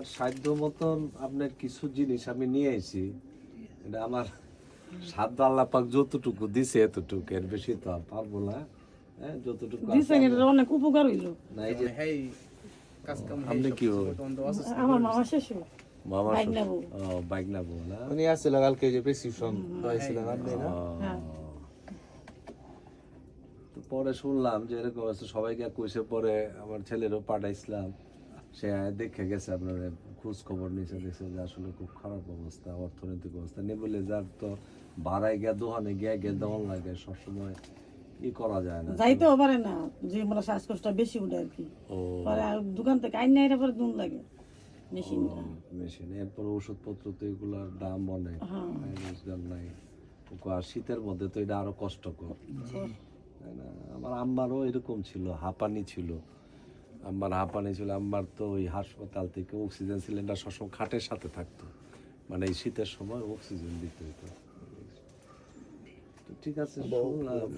আমার সাধ্য মতন আপনার কিছু জিনিস আমি নিয়ে আইছি। এটা আমার সাধ্য আল্লাহ পাক যতটুকু দিছে এতটুকু, এর বেশি তো আর পারবো না। হ্যাঁ, যতটুকু দিছেন এটা অনেক উপকার হইলো। না এই যে আপনি কি আমার মামা শ্বশুর মামা বাইক নেবো। বাইক নেবো না উনি আসছিল কালকে যে প্রেসক্রিপশন পাইছিলেন আপনি না? হ্যাঁ তো পরে শুনলাম যে এরকম আছে, সবাইকে কইছে। পরে আমার ছেলেরও পাঠাইছিলাম, সে দেখে গেছে, আপনার খোঁজ খবর নিচে দেখছে যে আসলে খুব খারাপ অবস্থা, অর্থনৈতিক অবস্থা। নেবুলাইজার তো ভাড়ায় গিয়ে দোকানে গিয়ে দেওয়ার লাগে, সবসময় ই করা যায় না। যাইতেও পারে না, যে মানে শ্বাসকষ্ট বেশি উঠে আর কি। ও পরে আর দোকান থেকে আইন নাই, পরে দুন লাগে মেশিনটা। মেশিন, এরপর ওষুধপত্র তো এগুলোর দাম অনেক, হ্যাঁ। রোজগার নাই। আর শীতের মধ্যে তো এটা আরো কষ্টকর, তাই না? আমার আম্মারও এরকম ছিল, হাঁপানি ছিল। আম্মার তো ওই হাসপাতাল থেকে অক্সিজেন সিলিন্ডার সবসময় খাটের সাথে থাকতো, মানে এই শীতের সময় অক্সিজেন দিতে হতো। তো ঠিক আছে, শুনলাম।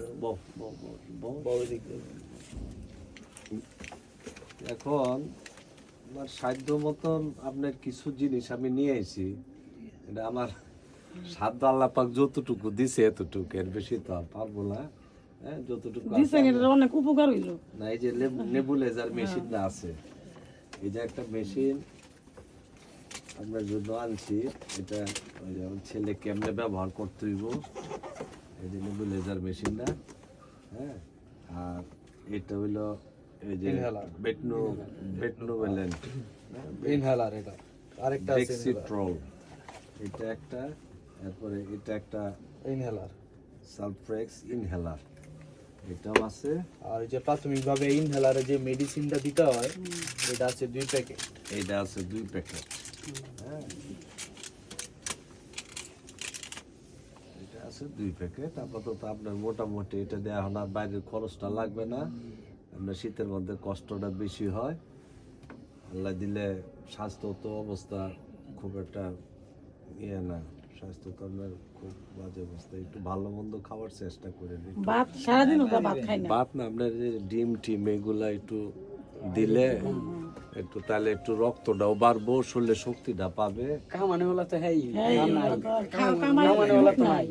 এখন আমার সাধ্য মতন আপনার কিছু জিনিস আমি নিয়ে আইছি। এটা আমার সাধ্য আল্লাহ পাক যতটুকু দিছে এতটুকু, এর বেশি তো আর পারবো না। হ্যাঁ, যতটুকু আছে দিছেন এটা অনেক উপকার হইলো। না এই যে নেবুলাইজার মেশিনটা আছে, এই যে একটা মেশিন আপনার জন্য আনছি। এটা ওই যে আমার ছেলে কেমনে ব্যবহার করতে হইব, এই যে নেবুলাইজার মেশিনটা। হ্যাঁ, আর এটা হইলো এই যে বেটনোভেলেন্ট ইনহেলার, এটা আরেকটা আছে ডেক্সিট্রল, এটা একটা। তারপরে এটা একটা ইনহেলার। সালফ্রেক্স ইনহেলার, এটাও আছে। আর এই যে প্রাথমিকভাবে ইনহেলারে যে মেডিসিনটা দিতে হয়, এটা আছে 2 প্যাকেট। এইটা আছে 2 প্যাকেট। হ্যাঁ, এটা আছে 2 প্যাকেট। আপাতত আপনার মোটামুটি এটা দিয়ে এখন আর বাইরের খরচটা লাগবে না। আপনার শীতের মধ্যে কষ্টটা বেশি হয়। আল্লাহ দিলে স্বাস্থ্য তো অবস্থা খুব একটা ইয়ে না, স্বাস্থ্য তো আপনার খুব বাজে অবস্থা। একটু ভালো মন্দ খাওয়ার চেষ্টা করে নিন। ভাত সারাদিন ওটা ভাত খাই না। ভাত না, আপনার যে ডিম টিম এগুলা একটু দিলে একটু, তাহলে একটু রক্তটাও বাড়বো, শরীরে শক্তিটা পাবে। হ্যাঁ, কামাই নাই।